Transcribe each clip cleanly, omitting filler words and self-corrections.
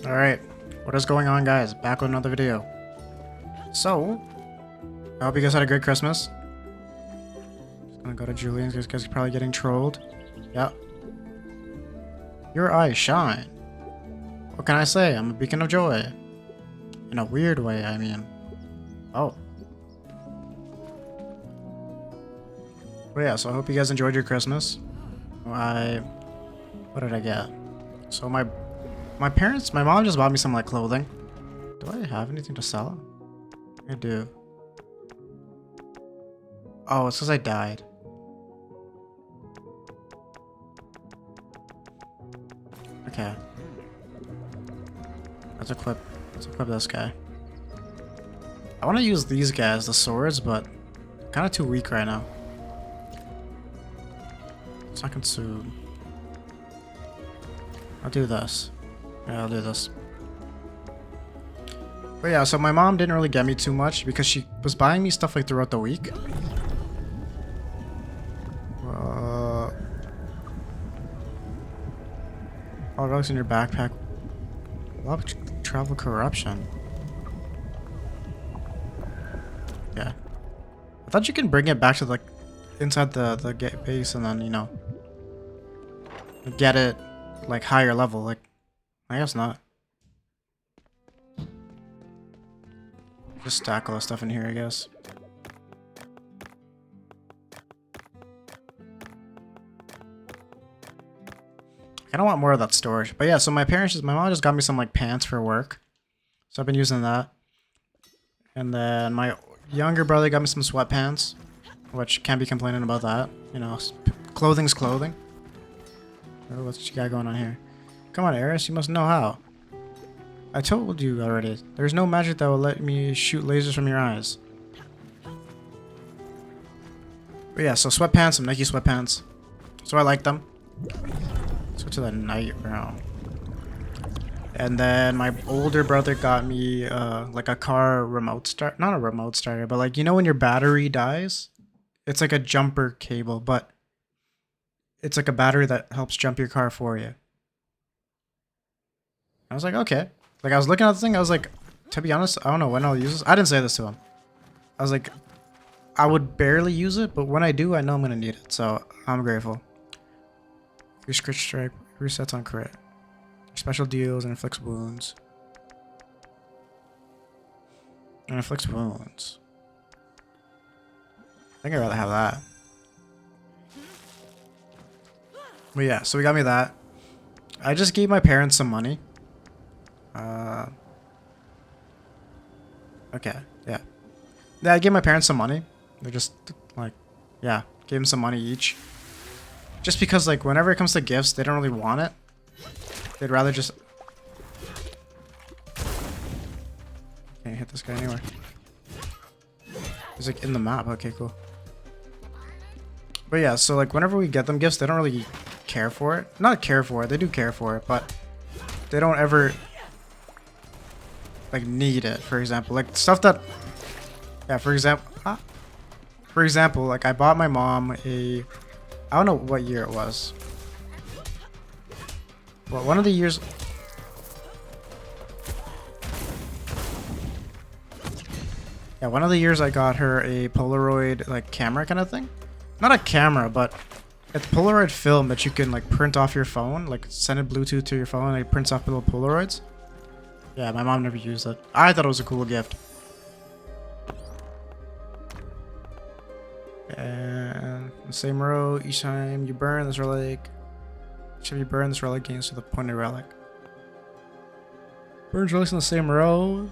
Alright, what is going on, guys? Back with another video. So, I hope you guys had a good Christmas. Just gonna go to Julian's because he's probably getting trolled. Yep. Your eyes shine. What can I say? I'm a beacon of joy. In a weird way, I mean. Oh. But yeah, so I hope you guys enjoyed your Christmas. What did I get? So my mom just bought me some like clothing. Do I have anything to sell? I do. Oh, it's because I died. Okay. Let's equip this guy. I want to use these guys, the swords, but kind of too weak right now. It's not consume. I'll do this. Yeah, I'll do this. But yeah, so my mom didn't really get me too much because she was buying me stuff like throughout the week. All drugs in your backpack. Love travel corruption. Yeah. I thought you can bring it back to like inside the base and then, you know, get it like higher level. Like, I guess not. Just stack all the stuff in here, I guess. I don't want more of that storage. But yeah, so my mom just got me some like pants for work. So I've been using that. And then my younger brother got me some sweatpants, which can't be complaining about that. You know, clothing's clothing. Oh, what's you got going on here? Come on, Eris, you must know how. I told you already. There's no magic that will let me shoot lasers from your eyes. But yeah, so sweatpants, some Nike sweatpants. So I like them. Let's go to the night round. And then my older brother got me like a car remote start, not a remote starter, but like, you know when your battery dies? It's like a jumper cable, but it's like a battery that helps jump your car for you. I was like, okay. Like I was looking at the thing, I was like, to be honest, I don't know when I'll use this. I didn't say this to him. I was like, I would barely use it, but when I do, I know I'm gonna need it. So I'm grateful. Your crit strike resets on crit. Special deals and inflicts wounds. And inflicts wounds. I think I'd rather have that. But yeah, so we got me that. I just gave my parents some money. Okay, yeah. Yeah, I gave my parents some money. They're just like, yeah, gave them some money each. Just because like whenever it comes to gifts, they don't really want it. They'd rather just... Can't hit this guy anywhere. He's like in the map. Okay, cool. But yeah, so like whenever we get them gifts, they don't really care for it. Not care for it, they do care for it, but they don't ever like need it, for example. Like stuff that... Yeah, for example, like I bought my mom a... I don't know what year it was. Well, one of the years... Yeah, one of the years I got her a Polaroid, like, camera kind of thing. Not a camera, but it's Polaroid film that you can, like, print off your phone. Like, send it Bluetooth to your phone and it prints off little Polaroids. Yeah, my mom never used it. I thought it was a cool gift. And the same row, each time you burn this relic... Should you burn this relic gains to the pointed relic? Burns relics in the same row.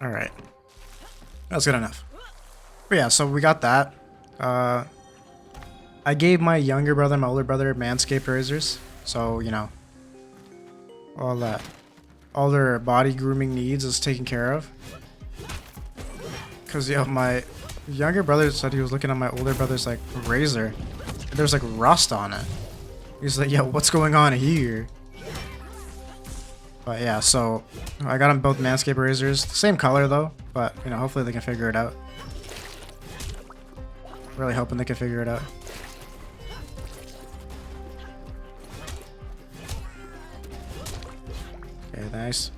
Alright. That's good enough. But yeah, so we got that. I gave my younger brother and my older brother Manscaped razors. So, you know, all that. All their body grooming needs is taken care of. Because, yeah, my younger brother said he was looking at my older brother's, like, razor. And there's, like, rust on it. He's like, yo, what's going on here? But, yeah, so I got them both Manscaped razors. Same color, though. But, you know, hopefully they can figure it out. Really hoping they can figure it out. Okay, nice.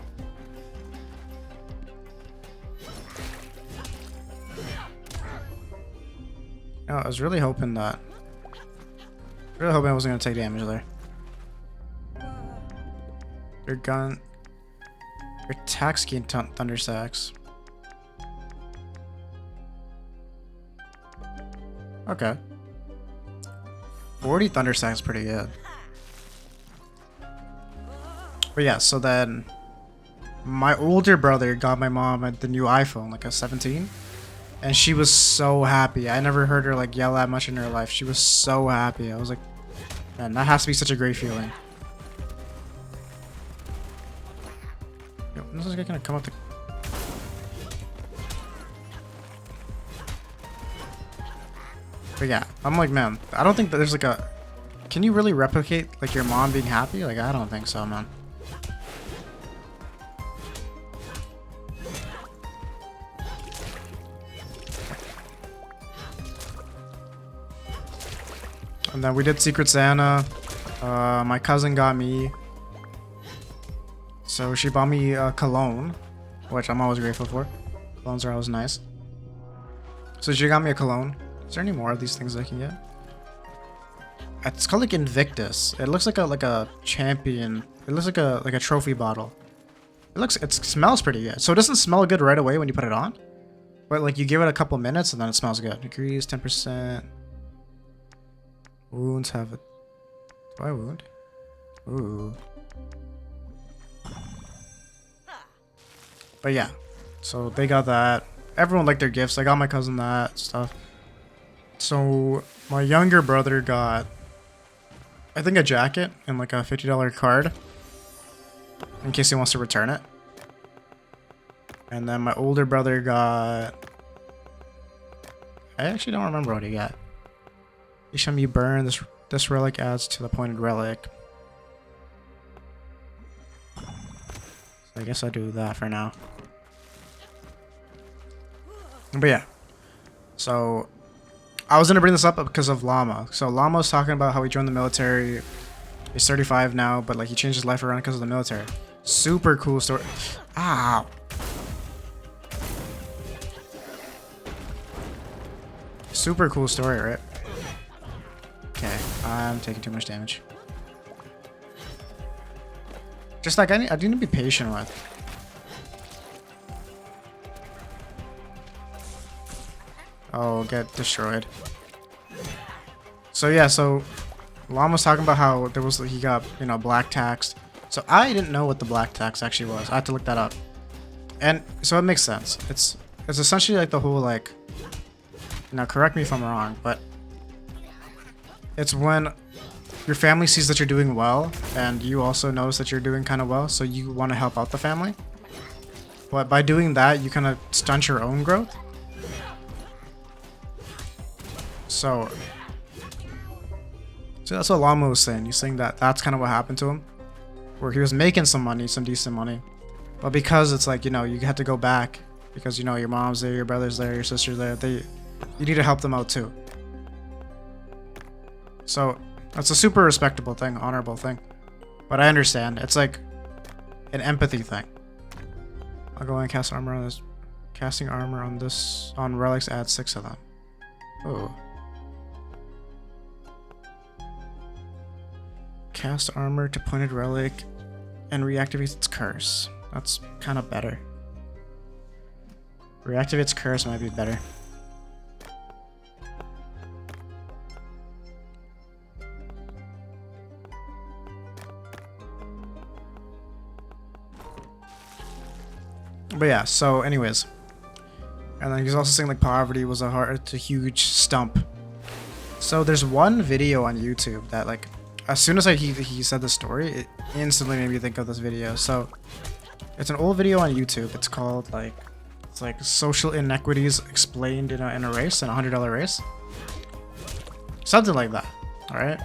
No, I was really hoping that. Really hoping I wasn't gonna take damage there. Your gun. Your attack ski thunder sacks. Okay. 40 thunder sacks pretty good. But yeah, so then my older brother got my mom the new iPhone, like a 17. And she was so happy. I never heard her like yell that much in her life. She was so happy. I was like, man, that has to be such a great feeling. Yo, when is this guy gonna come up the... But yeah, I'm like, man, I don't think that there's like a... Can you really replicate like your mom being happy? Like, I don't think so, man. And then we did Secret Santa. My cousin got me. So she bought me a cologne, which I'm always grateful for. Colognes are always nice. So she got me a cologne. Is there any more of these things I can get? It's called like Invictus. It looks like a champion. It looks like a trophy bottle. It smells pretty good. So it doesn't smell good right away when you put it on, but like you give it a couple minutes and then it smells good. Degrees 10%. Wounds have it. Do I wound? Ooh. But yeah, so they got that. Everyone liked their gifts. I got my cousin that stuff. So my younger brother got, I think, a jacket and like a $50 card in case he wants to return it. And then my older brother got, I actually don't remember what he got. Each time you burn, this relic adds to the pointed relic. So I guess I'll do that for now. But yeah. So I was gonna bring this up because of Llama. So Llama was talking about how he joined the military. He's 35 now, but like he changed his life around because of the military. Super cool story. Ow. Super cool story, right? Okay, I'm taking too much damage. Just like I need to be patient with. Oh, get destroyed. So yeah, so Llama was talking about how he got, you know, black taxed. So I didn't know what the black tax actually was. I had to look that up. And so it makes sense. It's essentially like the whole like, now correct me if I'm wrong, but it's when your family sees that you're doing well and you also notice that you're doing kind of well, so you want to help out the family. But by doing that, you kind of stunt your own growth. So that's what Llama was saying. He's saying that that's kind of what happened to him, where he was making some money, some decent money, but because it's like, you know, you have to go back because, you know, your mom's there, your brother's there, your sister's there. You need to help them out too. So that's a super respectable thing, honorable thing. But I understand. It's like an empathy thing. I'll go and cast armor on this. Casting armor on relics adds 6 of them. Oh. Cast armor to pointed relic and reactivates its curse. That's kind of better. Reactivates curse might be better. But yeah, so anyways. And then he's also saying like poverty was a huge stump. So there's one video on YouTube that like, as soon as he said the story, it instantly made me think of this video. So it's an old video on YouTube. It's called like, it's like social inequities explained in a race, in a $100 race. Something like that, all right?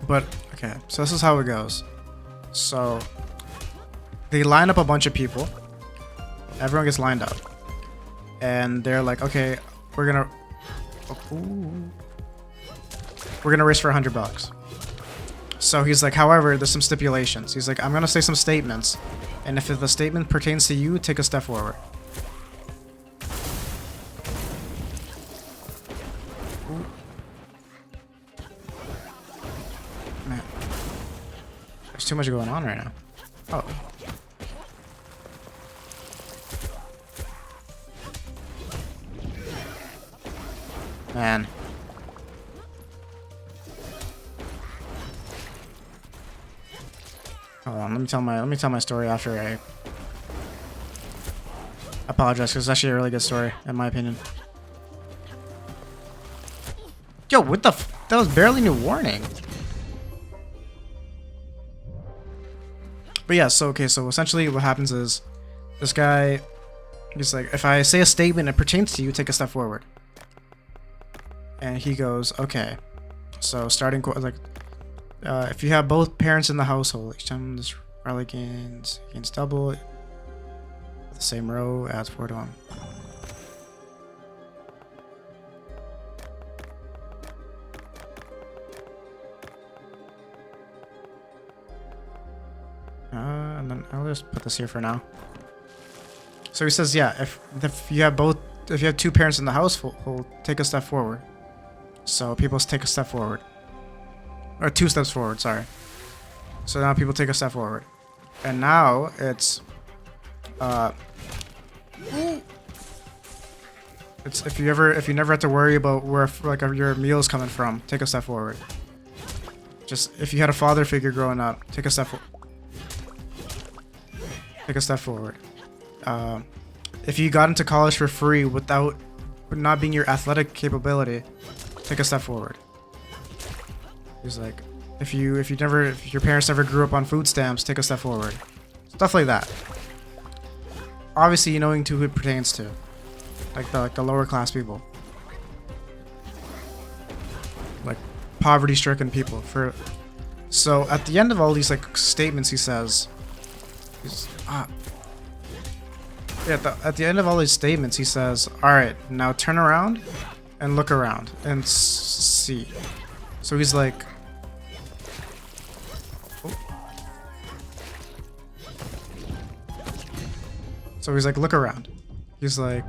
But okay, so this is how it goes. So they line up a bunch of people. Everyone gets lined up. And they're like, okay, we're gonna Ooh. We're gonna race for $100. So he's like, however, there's some stipulations. He's like, I'm gonna say some statements, and if the statement pertains to you, take a step forward. Ooh. Man, there's too much going on right now. Oh. Man. Hold on, let me tell my story after I apologize, because it's actually a really good story, in my opinion. Yo, what the that was barely any warning. But yeah, so okay, so essentially what happens is this guy, he's like, if I say a statement that pertains to you, take a step forward. And he goes, okay. So starting like, if you have both parents in the household, each time this rally gains double. The same row, adds 4 to 1. And then I'll just put this here for now. So he says, yeah, if you have 2 parents in the household, take a step forward. So people take a step forward. Or 2 steps forward, sorry. So now people take a step forward. And now it's if you never have to worry about where like your meal's coming from, take a step forward. Just if you had a father figure growing up, take a step forward. Take a step forward. If you got into college for free without not being your athletic capability, take a step forward. He's like, if your parents never grew up on food stamps, take a step forward. Stuff like that. Obviously, knowing to who it pertains to, like the lower class people, like poverty-stricken people. So at the end of all these like statements, he says, at the end of all these statements, he says, all right, now turn around and look around and see. So he's like, look around. He's like,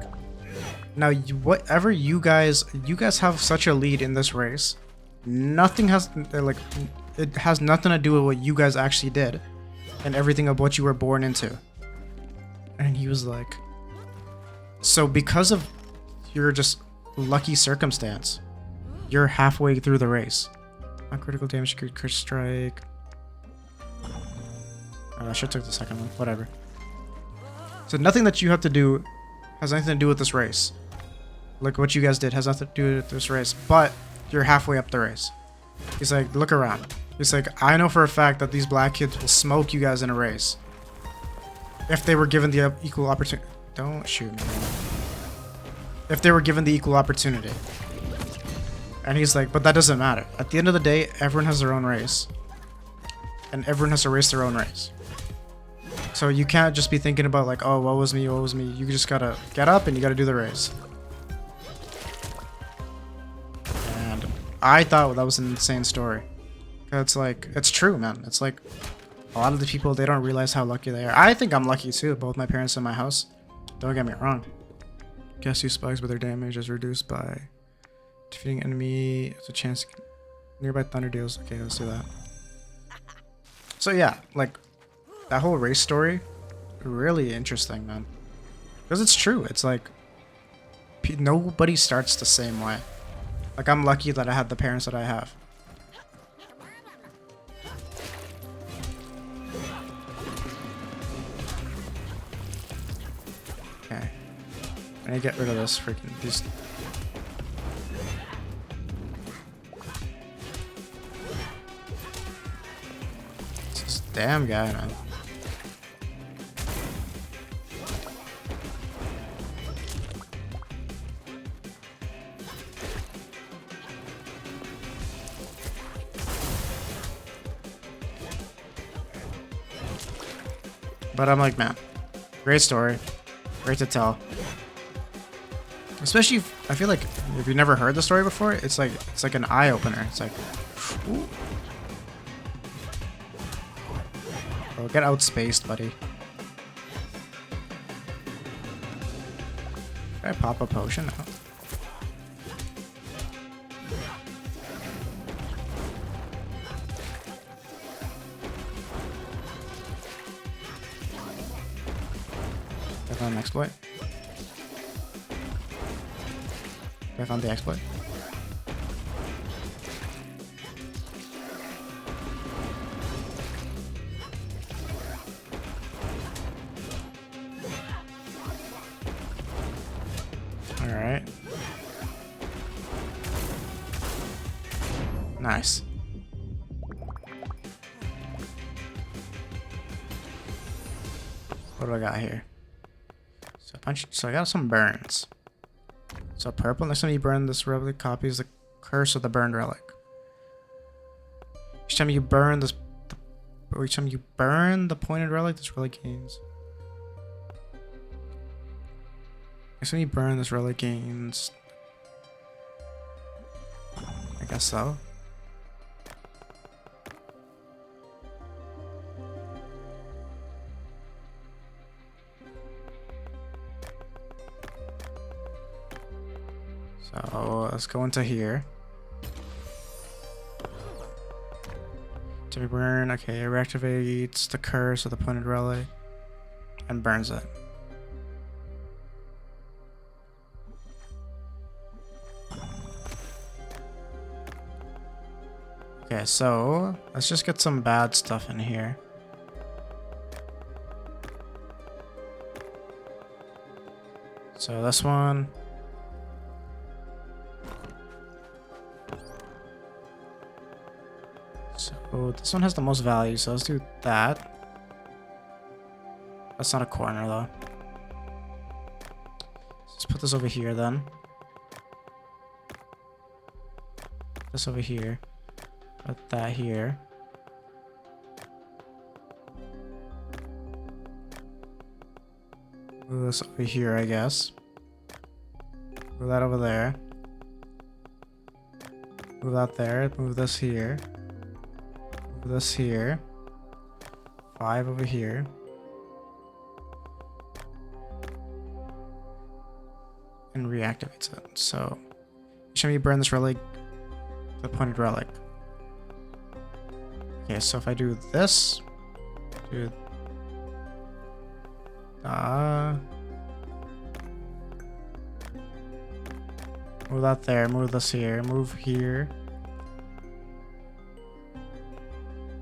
now whatever you guys have such a lead in this race. Nothing has like, it has nothing to do with what you guys actually did, and everything of what you were born into. And he was like, so because of your just lucky circumstance, you're halfway through the race. Not critical damage, crit strike. Oh, I should have took the second one. Whatever. So nothing that you have to do has anything to do with this race. Like what you guys did has nothing to do with this race, but you're halfway up the race. He's like, look around. He's like, I know for a fact that these black kids will smoke you guys in a race. If they were given the equal opportunity. Don't shoot me. If they were given the equal opportunity. And he's like, but that doesn't matter. At the end of the day, everyone has their own race. And everyone has to race their own race. So you can't just be thinking about like, oh, what was me, what was me. You just gotta get up and you gotta do the race. And I thought that was an insane story. It's like, it's true, man. It's like, a lot of the people, they don't realize how lucky they are. I think I'm lucky too, both my parents in my house. Don't get me wrong. Guess who spikes, but their damage is reduced by defeating enemy. It's a chance nearby thunder deals. Okay, let's do that. So yeah, like, that whole race story, really interesting, man. Because it's true. It's like, nobody starts the same way. Like, I'm lucky that I had the parents that I have. Okay. I need to get rid of this freaking, these. This damn guy, man. But I'm like, man, great story, great to tell. Especially if, I feel like if you've never heard the story before, it's like an eye opener. It's like, ooh. Bro, get outspaced, buddy. Can I pop a potion? No. I found an exploit. I found the exploit. Alright. Nice. What do I got here? So I got some burns. So purple, next time you burn this relic copies the curse of the burned relic. Each time you burn this, each time you burn the pointed relic, this relic gains. Next time you burn this relic gains. I guess so. So let's go into here. To be burn, okay, it reactivates the curse of the pointed relic and burns it. Okay, so let's just get some bad stuff in here. So this one. So this one has the most value, so let's do that. That's not a corner though. Let's put this over here then. This over here. Put that here. Move this over here, I guess. Move that over there. Move that there. Move this here. Move this here. 5 over here. And reactivates it. So, each time you burn this relic, the pointed relic. Okay, so if I do this, do move that there, move this here, move here.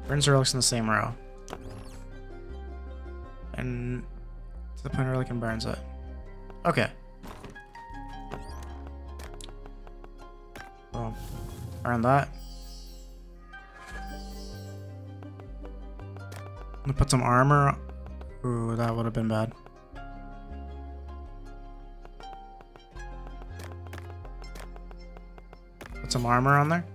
Burns the relics in the same row. And to the point relic and burns it. Okay. Boom. Burn that. I'm gonna put some armor. Ooh, that would have been bad. Put some armor on there.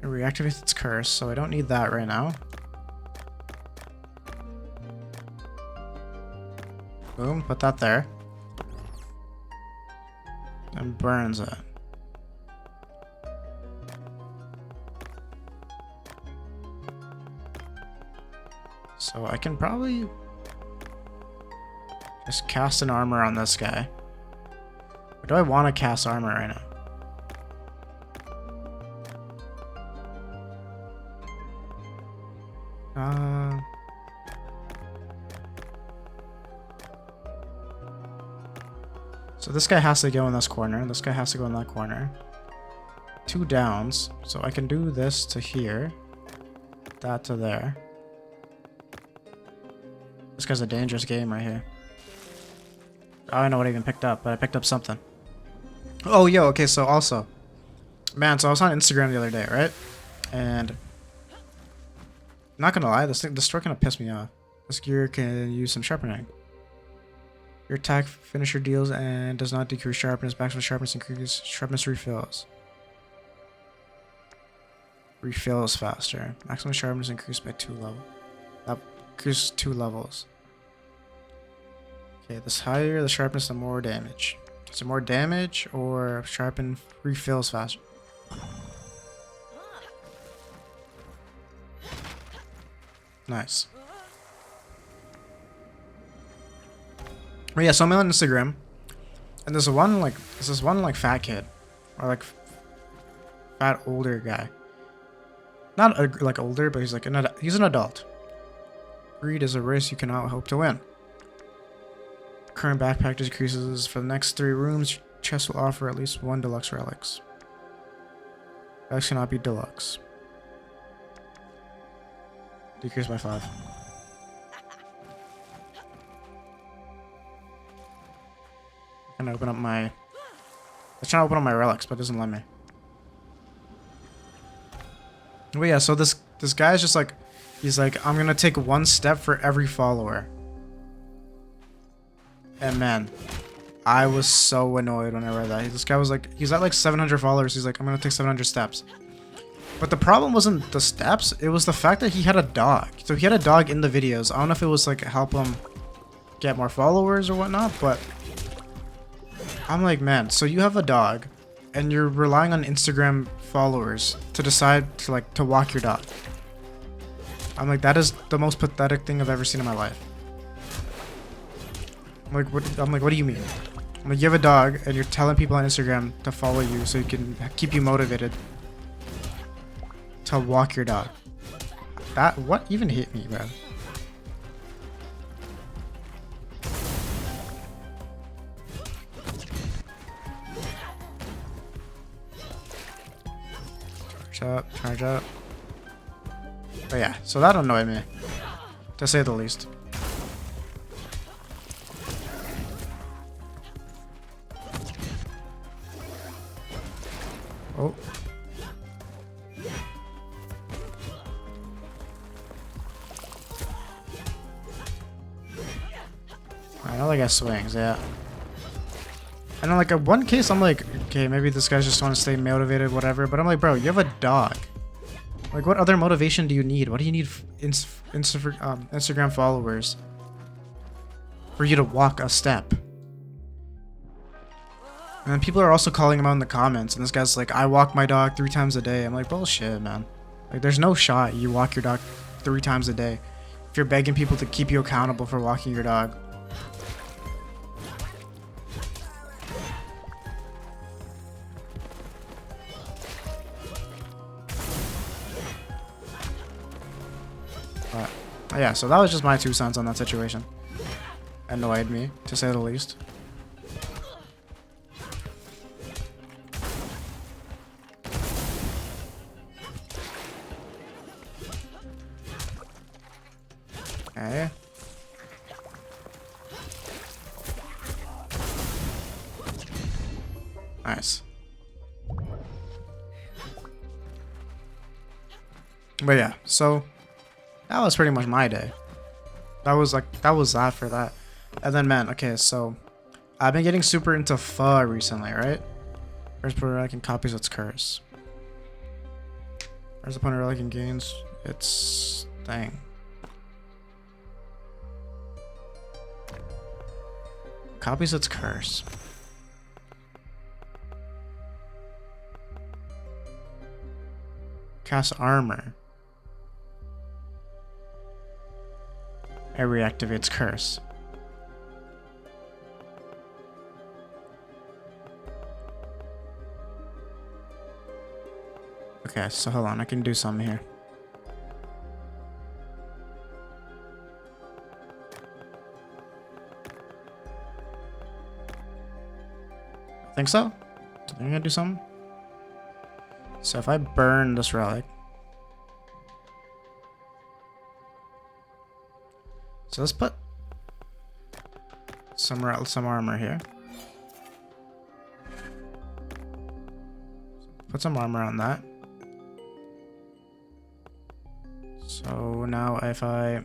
It reactivates its curse, so I don't need that right now. Boom, put that there. And burns it. So I can probably just cast an armor on this guy. Or do I want to cast armor right now? So this guy has to go in this corner. This guy has to go in that corner. 2 downs. So I can do this to here. That to there. This guy's a dangerous game right here. I don't know what I even picked up, but I picked up something. Oh, yo, okay, so also. Man, so I was on Instagram the other day, right? And not gonna lie, this store kind of pissed me off. This gear can use some sharpening. Your attack finisher deals and does not decrease sharpness. Maximum sharpness increases. Sharpness refills. Refills faster. Maximum sharpness increased by 2 level. increase 2 levels. Okay, this higher the sharpness, the more damage. Is it more damage or sharpen refills faster? Nice. But yeah, so I'm on Instagram, and there's one like fat kid, or like fat older guy. Not like older, but he's like he's an adult. Greed is a race you cannot hope to win. Current backpack decreases for the next 3 rooms. Chest will offer at least 1 deluxe relics. Relics cannot be deluxe. Decrease by 5. I'm gonna open up my. Let's try to open up my relics, but it doesn't let me. But yeah, so this guy's just like, he's like, I'm gonna take 1 step for every follower. And man, I was so annoyed when I read that. This guy was like, he's at like 700 followers. He's like, I'm gonna take 700 steps. But the problem wasn't the steps, it was the fact that he had a dog. So he had a dog in the videos. I don't know if it was like help him get more followers or whatnot, but I'm like, man, so you have a dog and you're relying on Instagram followers to decide to walk your dog. I'm like, that is the most pathetic thing I've ever seen in my life. I'm like, what do you mean? I'm like, you have a dog and you're telling people on Instagram to follow you so you can keep you motivated to walk your dog. What even hit me, man? Charge up. But yeah, so that annoyed me, to say the least. Oh. I know, like, I swings, yeah. And then, like, in one case, I'm like, okay, maybe this guy's just want to stay motivated, whatever. But I'm like, bro, you have a dog. Like, what other motivation do you need? What do you need Instagram followers for you to walk a step? And then people are also calling him out in the comments. And this guy's like, I walk my dog 3 times a day. I'm like, bullshit, man. Like, there's no shot you walk your dog 3 times a day if you're begging people to keep you accountable for walking your dog. But yeah, so that was just my 2 cents on that situation. Annoyed me, to say the least. Okay. Nice. But yeah, so that was pretty much my day. That was that for that. And then, man, okay, so I've been getting super into pho recently, right? First player relic and copies its curse. First opponent relic and gains its thing. Copies its curse. Cast armor. It reactivates curse. Okay, so hold on, I can do something here. Think so? Do you think I can do something? So if I burn this relic. So let's put some armor here. Put some armor on that. So now if I...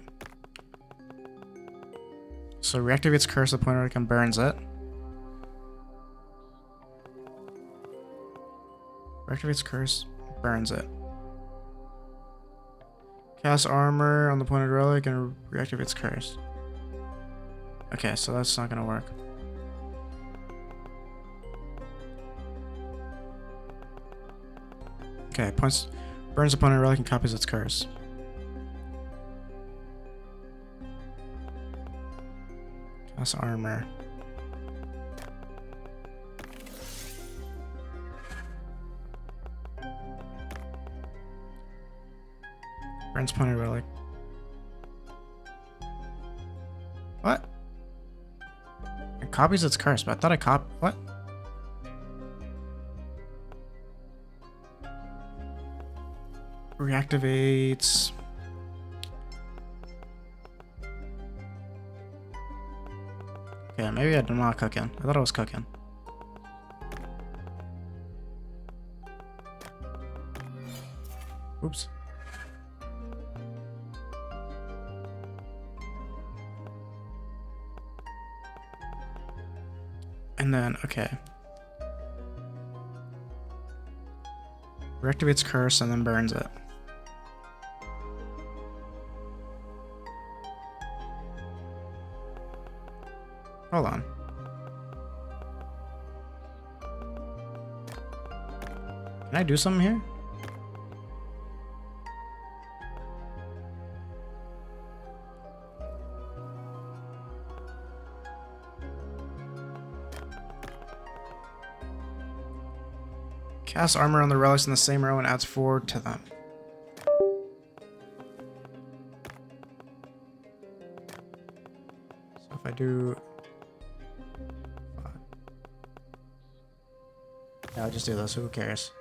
So reactivates curse, the pointer can burns it. Reactivates curse, burns it. Cast armor on the pointed relic and reactivates curse. Okay, so that's not gonna work. Okay, burns the pointed relic and copies its curse. Cast armor. Burns pointed relic. What? It copies its curse, but I thought I what? Reactivates. Okay, maybe I'm not cooking. I thought I was cooking. Oops. And then, okay. Reactivates curse and then burns it. Hold on. Can I do something here? Cast armor on the relics in the same row and adds 4 to them. So if I do... yeah, I'll just do this, who cares?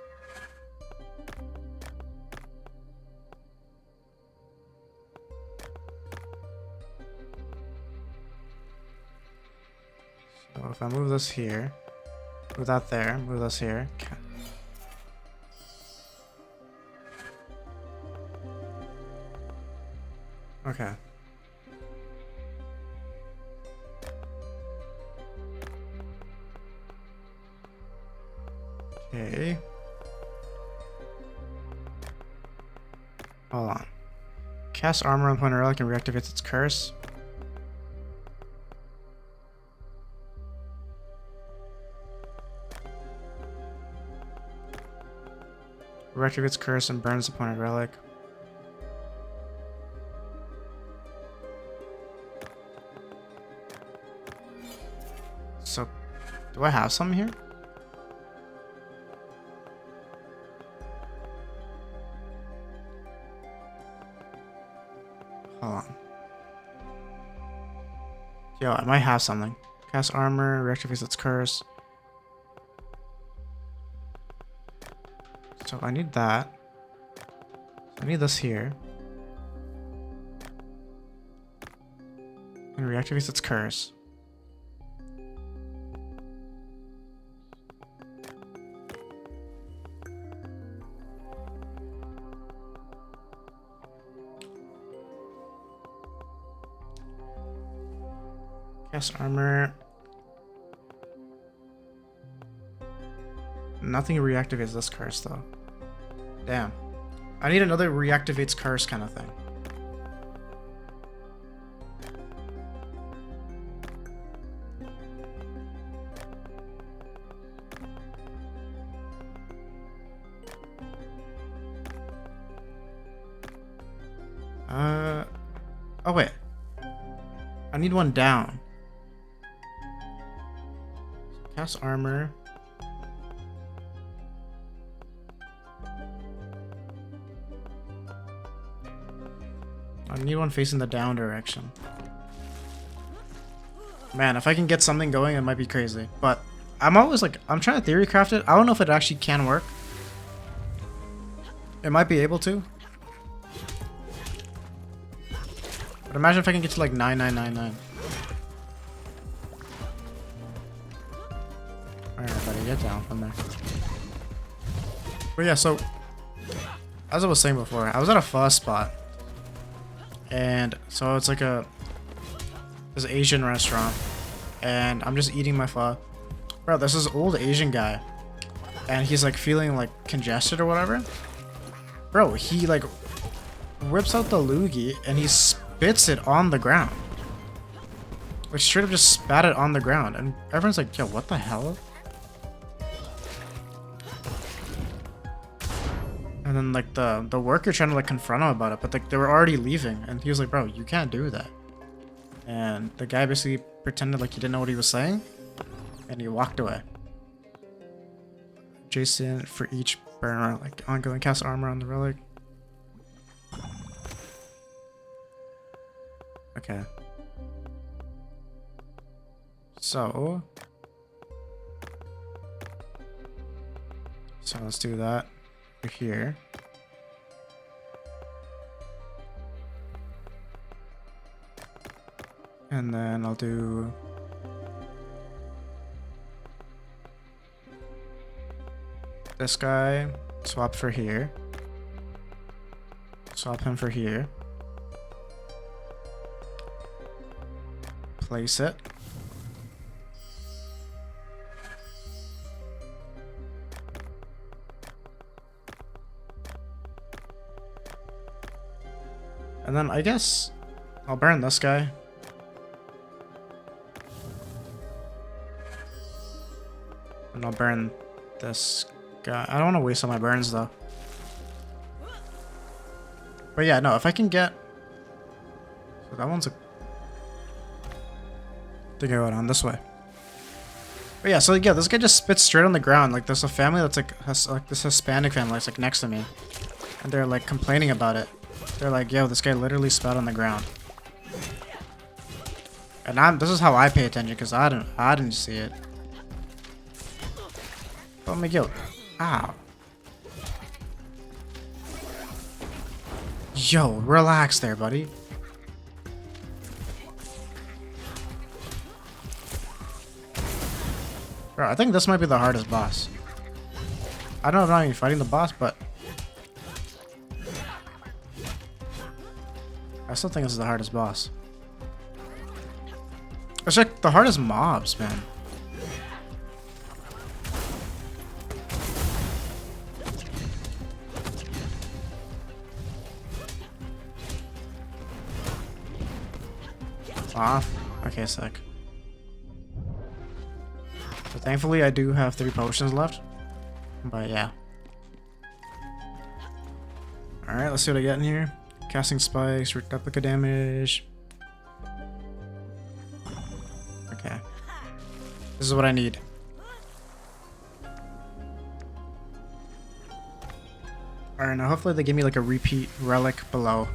So if I move this here, move that there, move this here. Okay. Okay. Hold on. Cast armor on pointed relic and reactivates its curse. Reactivates curse and burns the pointed relic. So, do I have some here? Hold on. Yo, I might have something. Cast armor, reactivates its curse. So I need that. I need this here. And reactivates its curse. Cast armor. Nothing reactivates this curse though. Damn. I need another reactivates curse kind of thing. Oh wait. I need one down. Cast armor. I need one facing the down direction. Man, if I can get something going, it might be crazy. But I'm always like, I'm trying to theory craft it. I don't know if it actually can work. It might be able to. But imagine if I can get to like 9999. Alright, buddy, get down from there. But yeah, so as I was saying before, I was at a pho spot. And so it's like this Asian restaurant. And I'm just eating my pho. Bro, there's this old Asian guy. And he's like feeling like congested or whatever. Bro, he like whips out the loogie and he spits it on the ground. Like straight up just spat it on the ground, and everyone's like, yo, what the hell? And then like the worker trying to like confront him about it, but like they were already leaving, and he was like, bro, you can't do that. And the guy basically pretended like he didn't know what he was saying, and he walked away. Jason for each burn, like ongoing cast armor on the relic. Okay. So let's do that over here. And then I'll do this guy, swap for here. Swap him for here. Place it. And then I guess I'll burn this guy. And I'll burn this guy. I don't want to waste all my burns though. But yeah, no, if I can get... So that one's a... I think I went on this way. But yeah, so yeah, this guy just spits straight on the ground. Like there's a family that's like, like this Hispanic family that's like next to me. And they're like complaining about it. They're like, yo, this guy literally spat on the ground. And this is how I pay attention, because I didn't see it. Oh my god. Ow. Yo, relax there, buddy. Bro, I think this might be the hardest boss. I don't know if I'm not even fighting the boss, but I still think this is the hardest boss. It's like the hardest mobs, man. Off. Okay, sick. So thankfully I do have 3 potions left. But yeah. Alright, let's see what I get in here. Casting spikes, replica damage. Okay. This is what I need. Alright, now hopefully they give me like a repeat relic below.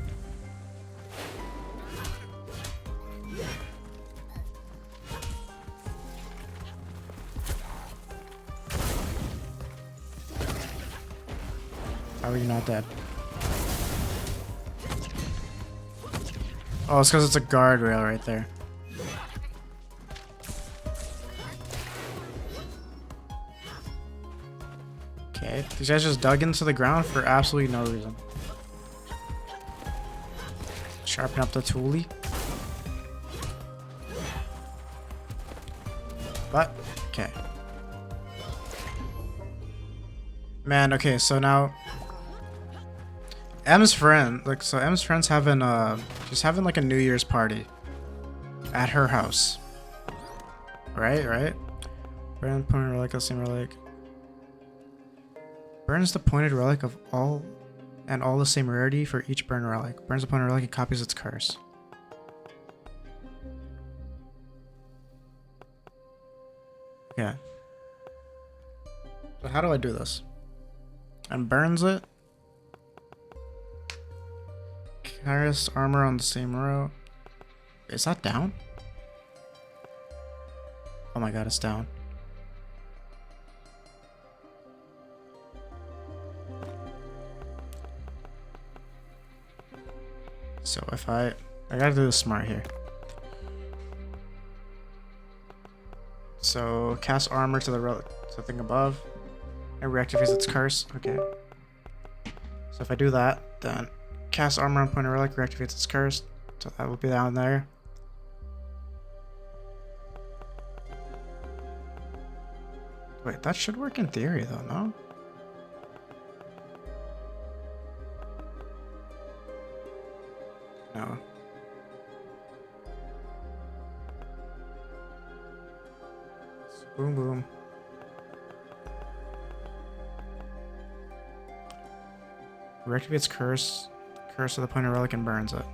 How are you not dead? Oh, it's because it's a guardrail right there. Okay, these guys just dug into the ground for absolutely no reason. Sharpen up the toolie. But, okay. Man, okay, so now M's friend, like, so M's friend's having she's having like a New Year's party at her house. Right? Burn the pointed relic, the same relic. Burns the pointed relic of all the same rarity for each burn relic. Burns the pointed relic and copies its curse. Yeah. So how do I do this? And burns it. Cast armor on the same row. Is that down? Oh my god, it's down. So if I gotta do this smart here. So cast armor to the thing above. It reactivates its curse. Okay. So if I do that, then cast armor on pointed relic reactivates its curse. So that will be down there. Wait, that should work in theory though, no? No. Boom, boom. Reactivates curse. Curse of the point of relic and burns it.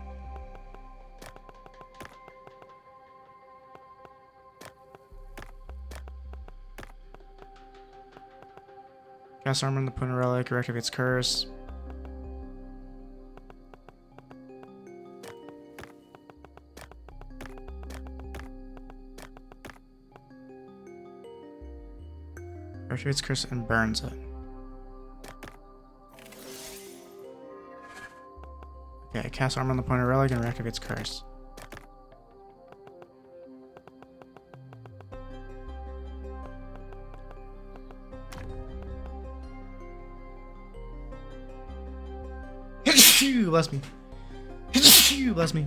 Cast armor on the point of relic. Reactivates curse. Reactivates curse and burns it. Okay, cast armor on the point of relic and reactivates curse. Bless me. Bless me.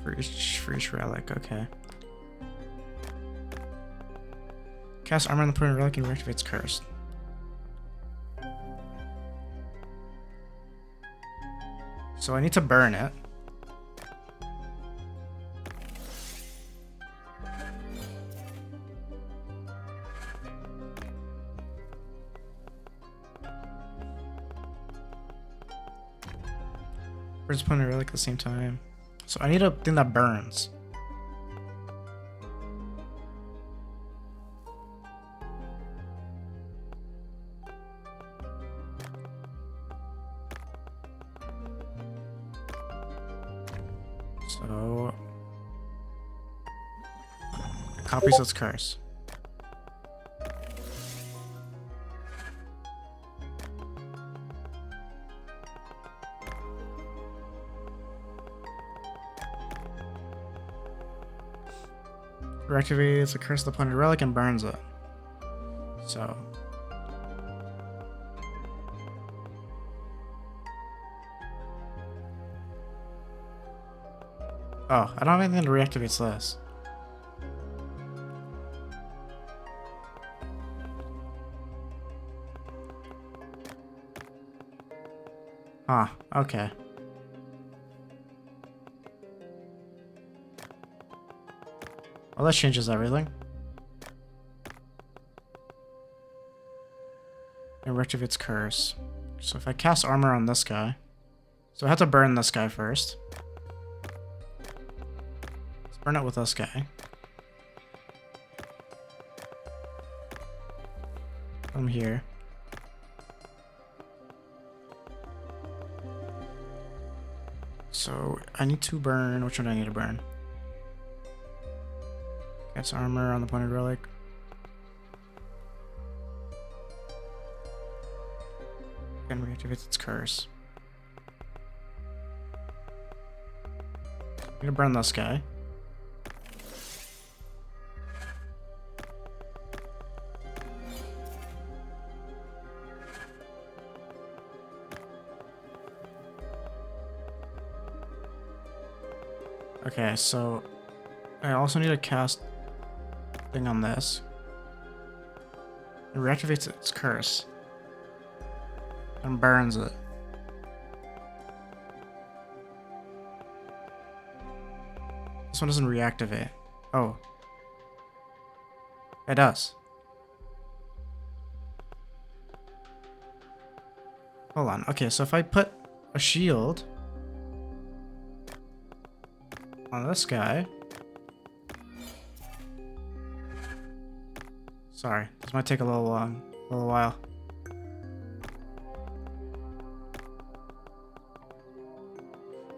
Freeze relic, okay. Cast armor on the point of relic and reactivates curse. So I need to burn it. Burns point of relic at the same time. So I need a thing that burns. So copies its curse. Reactivates the curse of the planet relic and burns it. So oh, I don't have anything that reactivates this. Ah, okay. Well, that changes everything. And reactivates curse. So if I cast armor on this guy, so I have to burn this guy first. Let's burn it with this guy. I'm here. So I need to burn. Which one do I need to burn? Cast armor on the pointed relic. And reactivates its curse. I'm gonna burn this guy. Okay, so I also need to cast thing on this. It reactivates its curse and burns it. This one doesn't reactivate. Oh, it does. Hold on. Okay, so if I put a shield on this guy. Sorry, this might take a little while.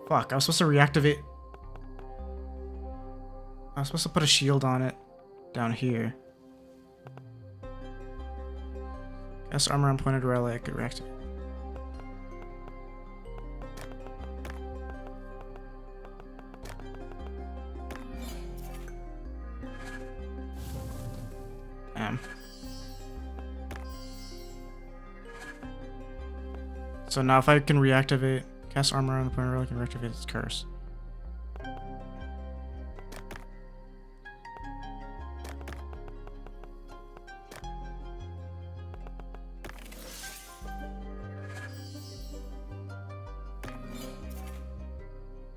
Fuck, I was supposed to reactivate. I was supposed to put a shield on it down here. Cast armor on pointed relic, reactivate. So now if I can reactivate, cast armor on the point of relic and reactivate its curse.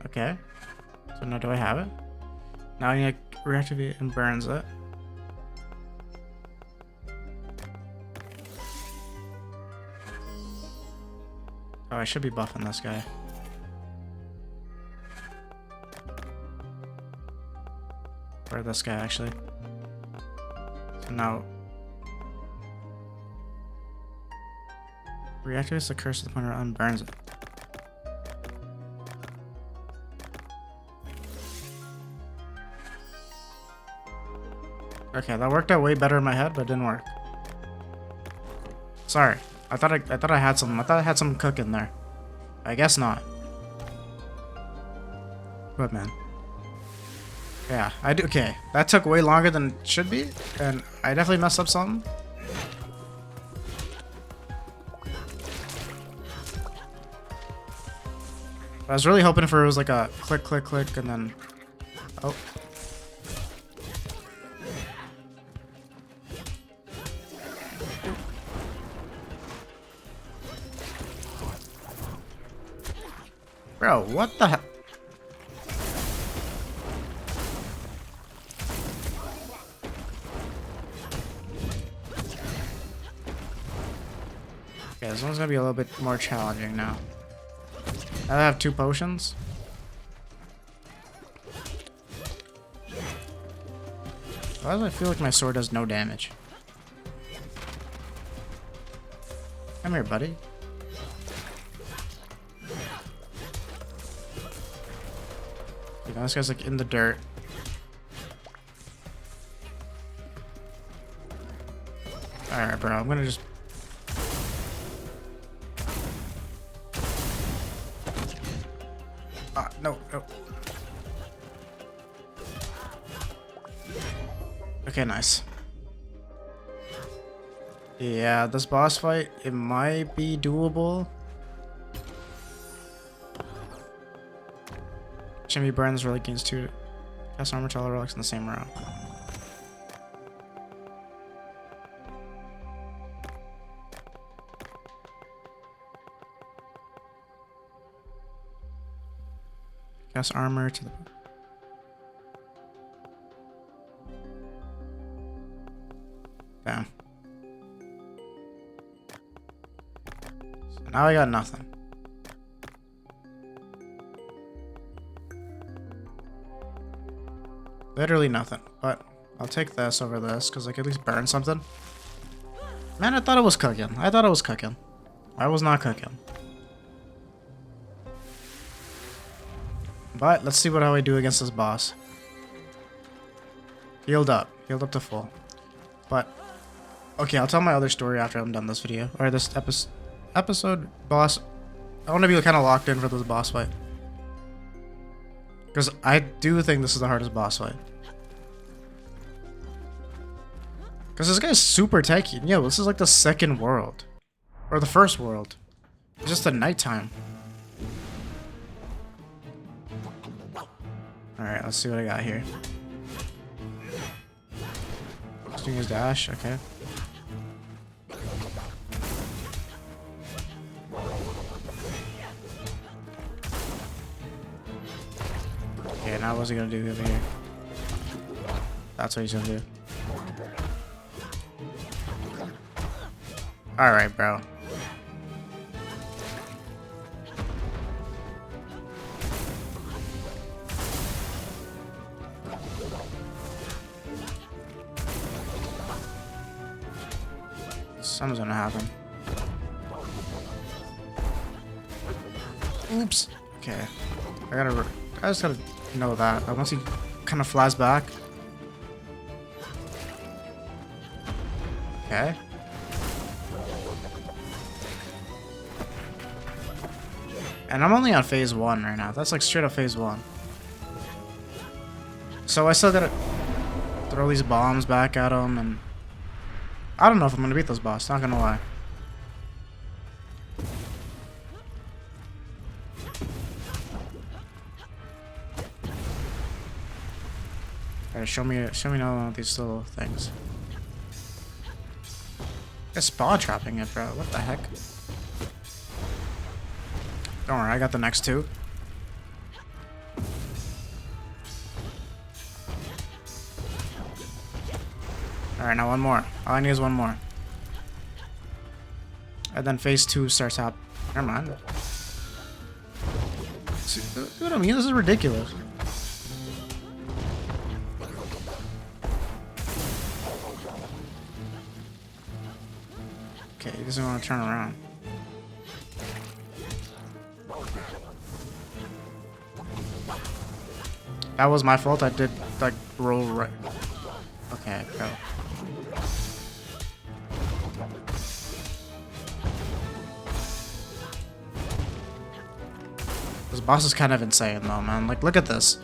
Okay. So now do I have it? Now I need to reactivate and burns it. Oh, I should be buffing this guy. Or this guy, actually. So now... reactivates the curse of the pointer and burns it. Okay, that worked out way better in my head, but it didn't work. Sorry. I thought I had something. I thought I had something cooking there. I guess not. But man. Yeah, I do. Okay, that took way longer than it should be, and I definitely messed up something. I was really hoping for it was like a click, click, click, and then... Oh. Bro, what the heck? Okay, this one's gonna be a little bit more challenging now. I have 2 potions. Why does I feel like my sword does no damage? Come here, buddy. You know, this guy's like in the dirt. Alright, bro, I'm gonna just... No. Okay, nice. Yeah, this boss fight, it might be doable. Jimmy Burns really gains 2 cast armor to all relics in the same round. Cast armor to the... Damn. So now I got nothing. Literally nothing. But I'll take this over this, because I can at least burn something. Man, I thought it was cooking. I thought it was cooking. I was not cooking. But let's see how I do against this boss. Healed up to full. But okay, I'll tell my other story after I'm done this video or this episode. Boss, I want to be kind of locked in for this boss fight because I do think this is the hardest boss fight. Because this guy's super tanky. Yo, this is like the second world or the first world. It's just the nighttime. Alright, let's see what I got here. Doing his dash, okay. Okay, now what's he gonna do over here? That's what he's gonna do. Alright, bro. Something's gonna happen. Oops. Okay. I just gotta know that. Unless he kind of flies back. Okay. And I'm only on phase 1 right now. That's like straight up phase 1. So I still gotta throw these bombs back at him, and I don't know if I'm gonna beat this boss, not gonna lie. Alright, show me now these little things. It's spawn trapping it, bro. What the heck? Don't worry, I got the next 2. Alright, now one more. All I need is one more. And then phase 2 starts up. Never mind. See what I mean? This is ridiculous. Okay, he doesn't want to turn around. That was my fault. I did like roll right. Okay, go. This boss is kind of insane though, man. Like, look at this.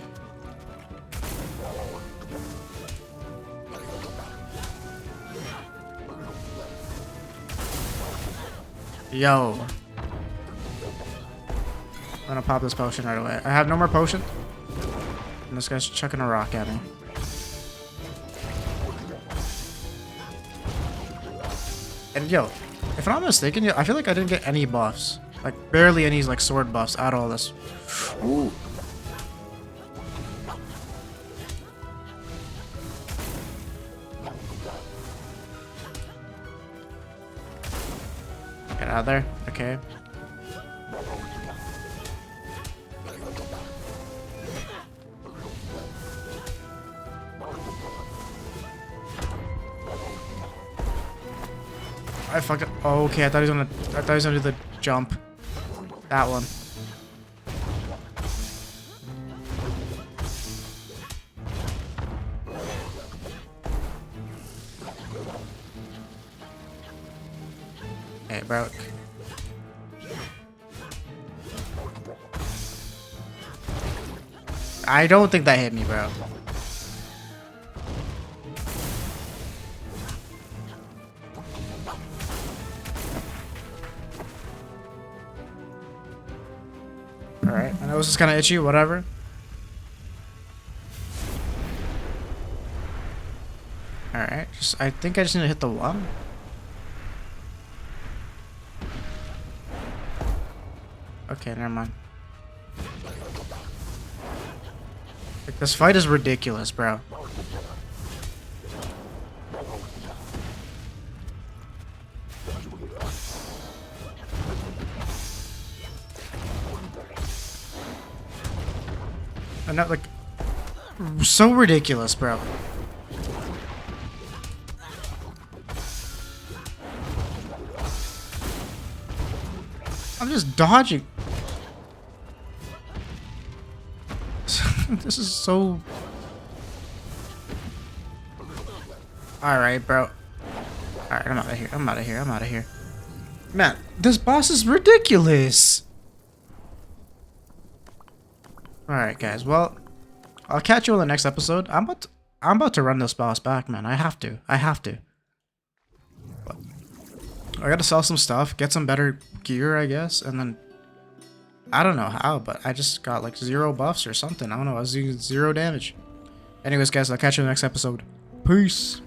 Yo. I'm gonna pop this potion right away. I have no more potion. And this guy's chucking a rock at me. And yo, if I'm not mistaken, I feel like I didn't get any buffs. Like, barely any like sword buffs out of all this. Ooh. Get out of there. Okay. I fucked up. Oh, okay, I thought he was gonna do the jump. That one. Hey, bro. I don't think that hit me, bro. Alright, I know this is kind of itchy, whatever. Alright, I think I just need to hit the one. Okay, never mind. Like, this fight is ridiculous, bro. And not like so ridiculous, bro. I'm just dodging. This is so. Alright, bro. Alright, I'm out of here. I'm out of here. I'm out of here. Man, this boss is ridiculous. Alright, guys. Well, I'll catch you on the next episode. I'm about to run this boss back, man. I have to. I have to. But I gotta sell some stuff, get some better gear, I guess, and then I don't know how, but I just got like 0 buffs or something. I don't know. I was doing 0 damage. Anyways, guys, I'll catch you in the next episode. Peace.